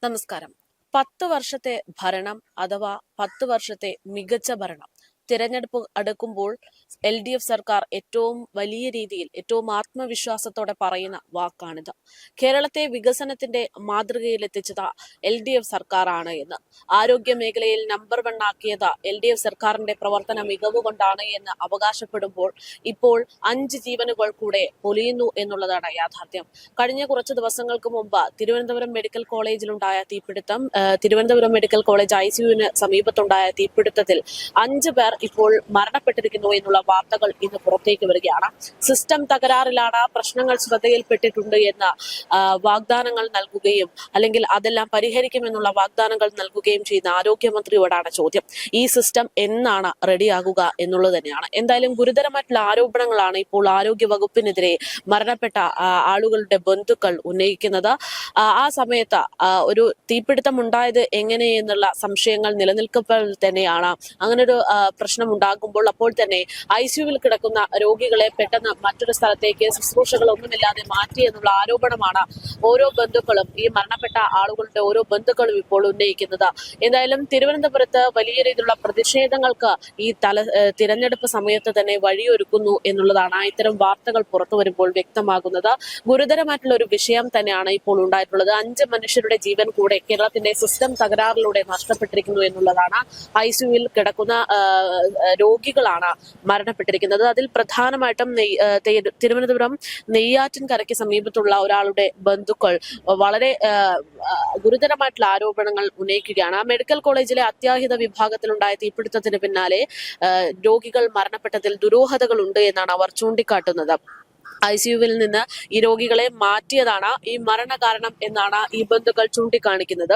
നമസ്കാരം. 10 വർഷത്തെ ഭരണം അഥവാ 10 വർഷത്തെ മികച്ച ഭരണം തിരഞ്ഞെടുപ്പ് അടുക്കുമ്പോൾ LDF സർക്കാർ ഏറ്റവും വലിയ രീതിയിൽ ഏറ്റവും ആത്മവിശ്വാസത്തോടെ പറയുന്ന വാക്കാണിത്. കേരളത്തെ വികസനത്തിന്റെ മാതൃകയിലെത്തിച്ചത് LDF സർക്കാരാണ് എന്ന്. ആരോഗ്യ മേഖലയിൽ നമ്പർ 1 ആക്കിയത് LDF സർക്കാരിന്റെ പ്രവർത്തന മികവ് കൊണ്ടാണ് എന്ന് അവകാശപ്പെടുമ്പോൾ ഇപ്പോൾ 5 ജീവനുകൾ കൂടെ പൊലിയുന്നു എന്നുള്ളതാണ് യാഥാർത്ഥ്യം. കഴിഞ്ഞ കുറച്ച് ദിവസങ്ങൾക്ക് മുമ്പ് തിരുവനന്തപുരം മെഡിക്കൽ കോളേജിലുണ്ടായ തീപിടുത്തം, തിരുവനന്തപുരം മെഡിക്കൽ കോളേജ് ICUവിന് സമീപത്തുണ്ടായ തീപിടുത്തത്തിൽ 5 പേർ ഇപ്പോൾ മരണപ്പെട്ടിരിക്കുന്നു എന്നുള്ള വാർത്തകൾ ഇന്ന് പുറത്തേക്ക് വരികയാണ്. സിസ്റ്റം തകരാറിലാണ്, പ്രശ്നങ്ങൾ ശ്രദ്ധയിൽപ്പെട്ടിട്ടുണ്ട് എന്ന വാഗ്ദാനങ്ങൾ നൽകുകയും അല്ലെങ്കിൽ അതെല്ലാം പരിഹരിക്കുമെന്നുള്ള വാഗ്ദാനങ്ങൾ നൽകുകയും ചെയ്യുന്ന ആരോഗ്യമന്ത്രിയോടാണ് ചോദ്യം. ഈ സിസ്റ്റം എന്നാണ് റെഡിയാകുക എന്നുള്ളത് തന്നെയാണ്. എന്തായാലും ഗുരുതരമായിട്ടുള്ള ആരോപണങ്ങളാണ് ഇപ്പോൾ ആരോഗ്യ വകുപ്പിനെതിരെ മരണപ്പെട്ട ആളുകളുടെ ബന്ധുക്കൾ ഉന്നയിക്കുന്നത്. ആ സമയത്ത് ഒരു തീപിടുത്തം ഉണ്ടായത് എങ്ങനെ എന്നുള്ള സംശയങ്ങൾ നിലനിൽക്കുമ്പോൾ തന്നെയാണ് അങ്ങനൊരു പ്രശ്നം ഉണ്ടാകുമ്പോൾ അപ്പോൾ തന്നെ ICUവിൽ കിടക്കുന്ന രോഗികളെ പെട്ടെന്ന് മറ്റൊരു സ്ഥലത്തേക്ക് ശുശ്രൂഷകളൊന്നുമില്ലാതെ മാറ്റി എന്നുള്ള ആരോപണമാണ് ഓരോ ബന്ധുക്കളും, ഈ മരണപ്പെട്ട ആളുകളുടെ ഓരോ ബന്ധുക്കളും ഇപ്പോൾ ഉന്നയിക്കുന്നത്. എന്തായാലും തിരുവനന്തപുരത്ത് വലിയ രീതിയിലുള്ള പ്രതിഷേധങ്ങൾക്ക് ഈ തിരഞ്ഞെടുപ്പ് സമയത്ത് തന്നെ വഴിയൊരുക്കുന്നു എന്നുള്ളതാണ് ഇത്തരം വാർത്തകൾ പുറത്തു വരുമ്പോൾ വ്യക്തമാകുന്നത്. ഗുരുതരമായിട്ടുള്ള ഒരു വിഷയം തന്നെയാണ് ഇപ്പോൾ ഉണ്ടായിട്ടുള്ളത്. 5 മനുഷ്യരുടെ ജീവൻ കൂടെ കേരളത്തിന്റെ സിസ്റ്റം തകരാറിലൂടെ നഷ്ടപ്പെട്ടിരിക്കുന്നു എന്നുള്ളതാണ്. ICUവിൽ കിടക്കുന്ന രോഗികളാണ് മരണപ്പെട്ടിരിക്കുന്നത്. അതിൽ പ്രധാനമായിട്ടും തിരുവനന്തപുരം നെയ്യാറ്റിൻകരയ്ക്ക് സമീപത്തുള്ള ഒരാളുടെ ബന്ധുക്കൾ വളരെ ഗുരുതരമായിട്ടുള്ള ആരോപണങ്ങൾ ഉന്നയിക്കുകയാണ്. മെഡിക്കൽ കോളേജിലെ അത്യാഹിത വിഭാഗത്തിലുണ്ടായ തീപിടുത്തത്തിന് പിന്നാലെ രോഗികൾ മരണപ്പെട്ടതിൽ ദുരൂഹതകളുണ്ട് എന്നാണ് അവർ ചൂണ്ടിക്കാട്ടുന്നത്. ICUവിൽ നിന്ന് ഈ രോഗികളെ മാറ്റിയതാണ് ഈ മരണകാരണം എന്നാണ് ഈ ബന്ധുക്കൾ ചൂണ്ടിക്കാണിക്കുന്നത്.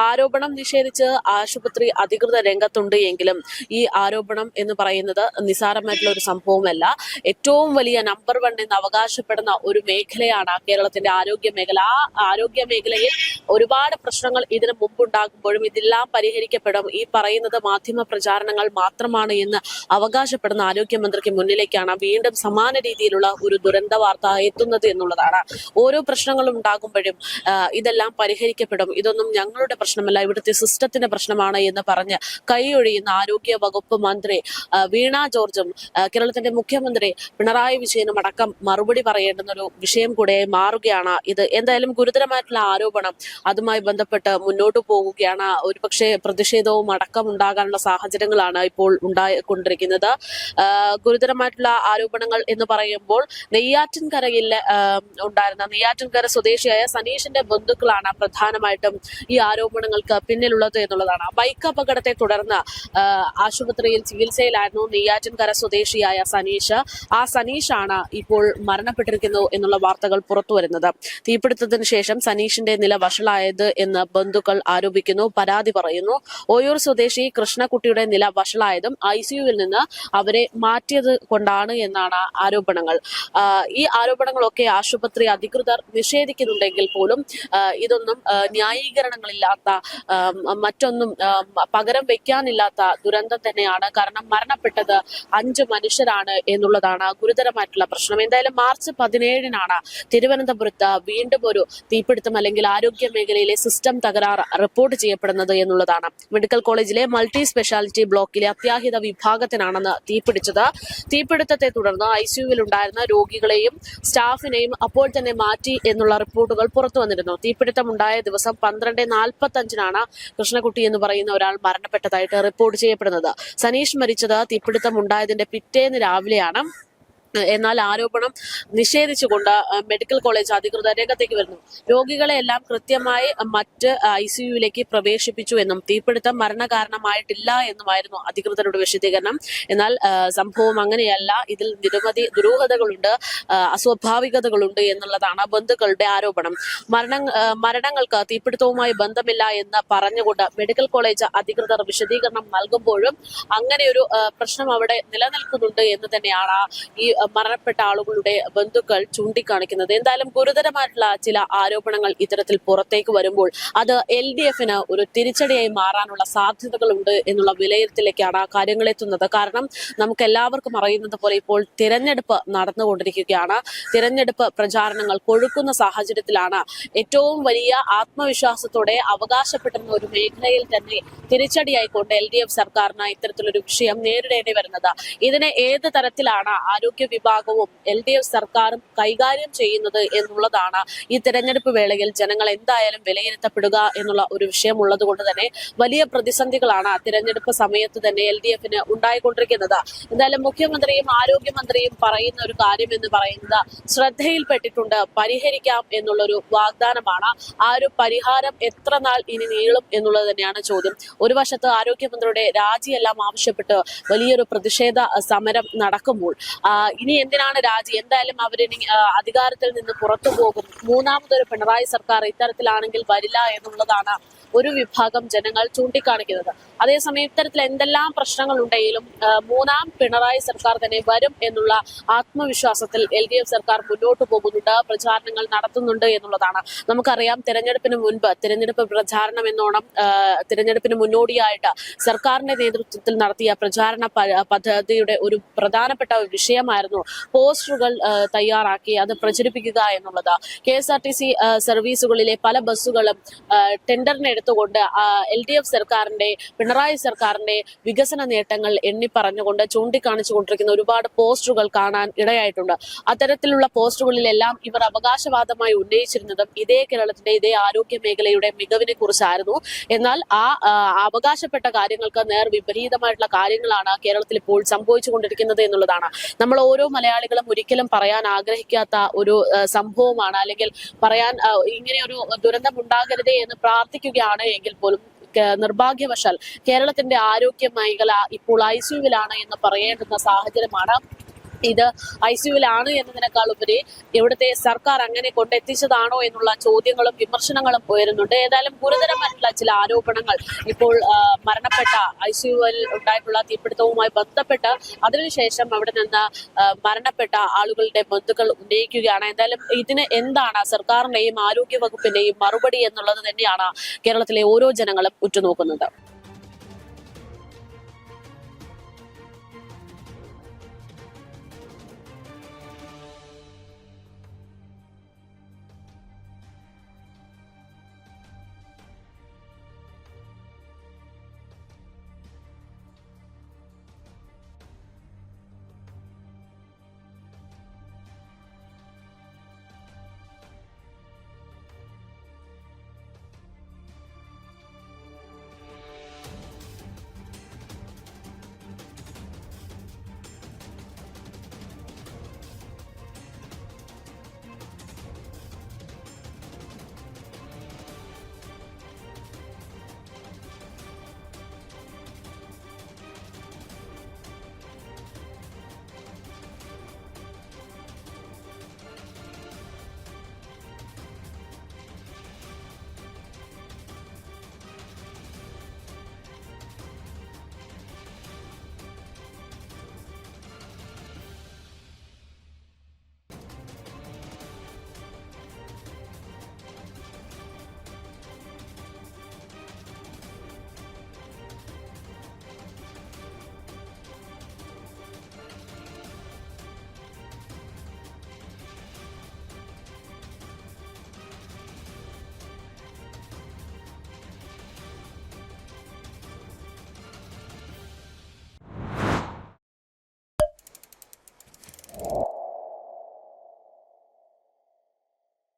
ആരോപണം നിഷേധിച്ച് ആശുപത്രി അധികൃതർ രംഗത്തുണ്ട് എങ്കിലും ഈ ആരോപണം എന്ന് പറയുന്നത് നിസ്സാരമായിട്ടുള്ള ഒരു സംഭവമല്ല. ഏറ്റവും വലിയ നമ്പർ 1 എന്ന് അവകാശപ്പെടുന്ന ഒരു മേഖലയാണ് കേരളത്തിന്റെ ആരോഗ്യ മേഖല. ആ ആരോഗ്യ മേഖലയിൽ ഒരുപാട് പ്രശ്നങ്ങൾ ഇതിനു മുമ്പുണ്ടാകുമ്പോഴും ഇതെല്ലാം പരിഹരിക്കപ്പെടും, ഈ പറയുന്നത് മാധ്യമ പ്രചാരണങ്ങൾ മാത്രമാണ് എന്ന് അവകാശപ്പെടുന്ന ആരോഗ്യമന്ത്രിക്ക് മുന്നിലേക്കാണ് വീണ്ടും സമാന രീതിയിലുള്ള ഒരു ദുരന്ത വാർത്ത എത്തുന്നത് എന്നുള്ളതാണ്. ഓരോ പ്രശ്നങ്ങളും ഉണ്ടാകുമ്പോഴും ഇതെല്ലാം പരിഹരിക്കപ്പെടും, ഇതൊന്നും ഞങ്ങളുടെ പ്രശ്നമല്ല, ഇവിടുത്തെ സിസ്റ്റത്തിന്റെ പ്രശ്നമാണ് എന്ന് പറഞ്ഞ് കൈയൊഴിയുന്ന ആരോഗ്യ വകുപ്പ് മന്ത്രി വീണ ജോർജും കേരളത്തിന്റെ മുഖ്യമന്ത്രി പിണറായി വിജയനും അടക്കം മറുപടി പറയേണ്ടുന്ന ഒരു വിഷയം കൂടെ മാറുകയാണ് ഇത്. എന്തായാലും ഗുരുതരമായിട്ടുള്ള ആരോപണം, അതുമായി ബന്ധപ്പെട്ട് മുന്നോട്ട് പോകുകയാണ്. ഒരുപക്ഷെ പ്രതിഷേധവും അടക്കം ഉണ്ടാകാനുള്ള സാഹചര്യങ്ങളാണ് ഇപ്പോൾ ഉണ്ടായിക്കൊണ്ടിരിക്കുന്നത്. ഗുരുതരമായിട്ടുള്ള ആരോപണങ്ങൾ എന്ന് പറയുമ്പോൾ നെയ്യാറ്റിൻകരയിൽ ഉണ്ടായിരുന്ന നെയ്യാറ്റിൻകര സ്വദേശിയായ സനീഷിന്റെ ബന്ധുക്കളാണ് പ്രധാനമായിട്ടും ഈ ആരോപണങ്ങൾക്ക് പിന്നിലുള്ളത് എന്നുള്ളതാണ്. ബൈക്ക് അപകടത്തെ തുടർന്ന് ആശുപത്രിയിൽ ചികിത്സയിലായിരുന്നു നെയ്യാറ്റിൻകര സ്വദേശിയായ സനീഷ്. ആ സനീഷാണ് ഇപ്പോൾ മരണപ്പെട്ടിരിക്കുന്നു എന്നുള്ള വാർത്തകൾ പുറത്തു വരുന്നത്. തീപിടുത്തത്തിന് ശേഷം സനീഷിന്റെ നില വഷളായത് എന്ന് ബന്ധുക്കൾ ആരോപിക്കുന്നു, പരാതി പറയുന്നു. ഓയൂർ സ്വദേശി കൃഷ്ണകുട്ടിയുടെ നില വഷളായതും ICUവിൽ നിന്ന് അവരെ മാറ്റിയത് കൊണ്ടാണ് എന്നാണ് ആരോപണങ്ങൾ. ഈ ആരോപണങ്ങളൊക്കെ ആശുപത്രി അധികൃതർ നിഷേധിക്കുന്നുണ്ടെങ്കിൽ പോലും ഇതൊന്നും ന്യായീകരണങ്ങളില്ലാത്ത, മറ്റൊന്നും പകരം വെക്കാനില്ലാത്ത ദുരന്തം തന്നെയാണ്. കാരണം മരണപ്പെട്ടത് 5 മനുഷ്യരാണ് എന്നുള്ളതാണ് ഗുരുതരമായിട്ടുള്ള പ്രശ്നം. എന്തായാലും മാർച്ച് 17-നാണ് തിരുവനന്തപുരത്ത് വീണ്ടും ഒരു തീപിടുത്തം അല്ലെങ്കിൽ ആരോഗ്യ മേഖലയിലെ സിസ്റ്റം തകരാർ റിപ്പോർട്ട് ചെയ്യപ്പെടുന്നത് എന്നുള്ളതാണ്. മെഡിക്കൽ കോളേജിലെ മൾട്ടി സ്പെഷ്യാലിറ്റി ബ്ലോക്കിലെ അത്യാഹിത വിഭാഗത്തിനാണെന്ന് തീപിടിച്ചത്. തീപിടുത്തത്തെ തുടർന്ന് ICUവിൽ ഉണ്ടായിരുന്ന രോഗികളെയും സ്റ്റാഫിനെയും അപ്പോൾ തന്നെ മാറ്റി എന്നുള്ള റിപ്പോർട്ടുകൾ പുറത്തു വന്നിരുന്നു. തീപിടുത്തമുണ്ടായ ദിവസം 12:45-നാണ് കൃഷ്ണകുട്ടി എന്ന് പറയുന്ന ഒരാൾ മരണപ്പെട്ടതായിട്ട് റിപ്പോർട്ട് ചെയ്യപ്പെടുന്നത്. സനീഷ് മരിച്ചത് തീപിടുത്തം ഉണ്ടായതിന്റെ പിറ്റേന്ന് രാവിലെയാണ്. എന്നാൽ ആരോപണം നിഷേധിച്ചുകൊണ്ട് മെഡിക്കൽ കോളേജ് അധികൃതർ രംഗത്തേക്ക് വരുന്നു. രോഗികളെ എല്ലാം കൃത്യമായി മറ്റ് ICUവിലേക്ക് പ്രവേശിപ്പിച്ചു എന്നും തീപിടുത്തം മരണകാരണമായിട്ടില്ല എന്നുമായിരുന്നു അധികൃതരുടെ വിശദീകരണം. എന്നാൽ സംഭവം അങ്ങനെയല്ല, ഇതിൽ നിരവധി ദുരൂഹതകളുണ്ട്, അസ്വാഭാവികതകളുണ്ട് എന്നുള്ളതാണ് ബന്ധുക്കളുടെ ആരോപണം. മരണങ്ങൾക്ക് തീപിടുത്തവുമായി ബന്ധമില്ല എന്ന് പറഞ്ഞുകൊണ്ട് മെഡിക്കൽ കോളേജ് അധികൃതർ വിശദീകരണം നൽകുമ്പോഴും അങ്ങനെയൊരു പ്രശ്നം അവിടെ നിലനിൽക്കുന്നുണ്ട് എന്ന് തന്നെയാണ് ഈ മരണപ്പെട്ട ആളുകളുടെ ബന്ധുക്കൾ ചൂണ്ടിക്കാണിക്കുന്നത്. എന്തായാലും ഗുരുതരമായിട്ടുള്ള ചില ആരോപണങ്ങൾ ഇത്തരത്തിൽ പുറത്തേക്ക് വരുമ്പോൾ അത് LDFന് ഒരു തിരിച്ചടിയായി മാറാനുള്ള സാധ്യതകളുണ്ട് എന്നുള്ള വിലയിരുത്തലിലേക്കാണ് കാര്യങ്ങൾ എത്തുന്നത്. കാരണം നമുക്ക് എല്ലാവർക്കും അറിയുന്നത് പോലെ ഇപ്പോൾ തിരഞ്ഞെടുപ്പ് നടന്നുകൊണ്ടിരിക്കുകയാണ്. തിരഞ്ഞെടുപ്പ് പ്രചാരണങ്ങൾ കൊഴുക്കുന്ന സാഹചര്യത്തിലാണ് ഏറ്റവും വലിയ ആത്മവിശ്വാസത്തോടെ അവകാശപ്പെട്ടിരുന്ന ഒരു മേഖലയിൽ തന്നെ തിരിച്ചടിയായിക്കൊണ്ട് LDF സർക്കാരിന് ഇത്തരത്തിലൊരു വിഷയം നേരിടേണ്ടി വരുന്നത്. ഇതിനെ ഏത് തരത്തിലാണ് ആരോഗ്യ വിഭാഗവും LDF സർക്കാരും കൈകാര്യം ചെയ്യുന്നത് എന്നുള്ളതാണ് ഈ തിരഞ്ഞെടുപ്പ് വേളയിൽ ജനങ്ങൾ എന്തായാലും വിലയിരുത്തപ്പെടുക എന്നുള്ള ഒരു വിഷയം ഉള്ളത് കൊണ്ട് തന്നെ വലിയ പ്രതിസന്ധികളാണ് തിരഞ്ഞെടുപ്പ് സമയത്ത് തന്നെ LDFന് ഉണ്ടായിക്കൊണ്ടിരിക്കുന്നത്. എന്തായാലും മുഖ്യമന്ത്രിയും ആരോഗ്യമന്ത്രിയും പറയുന്ന ഒരു കാര്യം എന്ന് പറയുന്നത് ശ്രദ്ധയിൽപ്പെട്ടിട്ടുണ്ട്, പരിഹരിക്കാം എന്നുള്ളൊരു വാഗ്ദാനമാണ്. ആ ഒരു പരിഹാരം എത്ര നാൾ ഇനി നീളും എന്നുള്ളത് തന്നെയാണ് ചോദ്യം. ഒരു വശത്ത് ആരോഗ്യമന്ത്രിയുടെ രാജിയെല്ലാം ആവശ്യപ്പെട്ട് വലിയൊരു പ്രതിഷേധ സമരം നടക്കുമ്പോൾ ഇനി എന്തിനാണ് രാജി, എന്തായാലും അവരിനി അധികാരത്തിൽ നിന്ന് പുറത്തു പോകും, മൂന്നാമതൊരു പിണറായി സർക്കാർ ഇത്തരത്തിലാണെങ്കിൽ വരില്ല എന്നുള്ളതാണ് ഒരു വിഭാഗം ജനങ്ങൾ ചൂണ്ടിക്കാണിക്കുന്നത്. അതേസമയം ഇത്തരത്തിൽ എന്തെല്ലാം പ്രശ്നങ്ങൾ ഉണ്ടെങ്കിലും മൂന്നാം പിണറായി സർക്കാർ തന്നെ വരും എന്നുള്ള ആത്മവിശ്വാസത്തിൽ LDF സർക്കാർ മുന്നോട്ട് പോകുന്നുണ്ട്, പ്രചാരണങ്ങൾ നടത്തുന്നുണ്ട് എന്നുള്ളതാണ്. നമുക്കറിയാം തെരഞ്ഞെടുപ്പിന് മുൻപ് തിരഞ്ഞെടുപ്പ് പ്രചാരണം എന്നോണം തിരഞ്ഞെടുപ്പിന് മുന്നോടിയായിട്ട് സർക്കാരിന്റെ നേതൃത്വത്തിൽ നടത്തിയ പ്രചാരണ പദ്ധതിയുടെ ഒരു പ്രധാനപ്പെട്ട വിഷയമായിരുന്നു പോസ്റ്ററുകൾ തയ്യാറാക്കി അത് പ്രചരിപ്പിക്കുക എന്നുള്ളത്. KSRTC സർവീസുകളിലെ പല ബസ്സുകളും ടെൻഡറിന് എടുത്തുകൊണ്ട് LDF സർക്കാരിന്റെ പിണറായി സർക്കാരിന്റെ വികസന നേട്ടങ്ങൾ എണ്ണി പറഞ്ഞുകൊണ്ട് ചൂണ്ടിക്കാണിച്ചുകൊണ്ടിരിക്കുന്ന ഒരുപാട് പോസ്റ്ററുകൾ കാണാൻ ഇടയായിട്ടുണ്ട്. അത്തരത്തിലുള്ള പോസ്റ്ററുകളിലെല്ലാം ഇവർ അവകാശവാദമായി ഉന്നയിച്ചിരുന്നതും ഇതേ കേരളത്തിന്റെ ഇതേ ആരോഗ്യ മേഖലയുടെ മികവിനെ കുറിച്ചായിരുന്നു. എന്നാൽ ആ അവകാശപ്പെട്ട കാര്യങ്ങൾക്ക് നേർ വിപരീതമായിട്ടുള്ള കാര്യങ്ങളാണ് കേരളത്തിൽ ഇപ്പോൾ സംഭവിച്ചുകൊണ്ടിരിക്കുന്നത് എന്നുള്ളതാണ്. നമ്മൾ ഓരോ മലയാളികളും ഒരിക്കലും പറയാൻ ആഗ്രഹിക്കാത്ത ഒരു സംഭവമാണ്, അല്ലെങ്കിൽ പറയാൻ ഇങ്ങനെയൊരു ദുരന്തം ഉണ്ടാകരുതേ എന്ന് പ്രാർത്ഥിക്കുകയാണ് എങ്കിൽ പോലും നിർഭാഗ്യവശാൽ കേരളത്തിന്റെ ആരോഗ്യ മേഖല ഇപ്പോൾ ICUവിലാണ് എന്ന് പറയേണ്ടുന്ന സാഹചര്യമാണ്. ഇത് ICUവിലാണ് എന്നതിനേക്കാൾ ഉപരി ഇവിടുത്തെ സർക്കാർ അങ്ങനെ കൊണ്ടെത്തിച്ചതാണോ എന്നുള്ള ചോദ്യങ്ങളും വിമർശനങ്ങളും ഉയരുന്നുണ്ട്. ഏതായാലും ഗുരുതരമായിട്ടുള്ള ചില ആരോപണങ്ങൾ ഇപ്പോൾ മരണപ്പെട്ട ICUവിൽ ഉണ്ടായിട്ടുള്ള തീപിടുത്തവുമായി ബന്ധപ്പെട്ട് അതിനുശേഷം അവിടെ നിന്ന് മരണപ്പെട്ട ആളുകളുടെ ബന്ധുക്കൾ ഉന്നയിക്കുകയാണ്. എന്തായാലും ഇതിന് എന്താണ് സർക്കാരിന്റെയും ആരോഗ്യ വകുപ്പിന്റെയും മറുപടി എന്നുള്ളത് തന്നെയാണ് കേരളത്തിലെ ഓരോ ജനങ്ങളും ഉറ്റുനോക്കുന്നത്.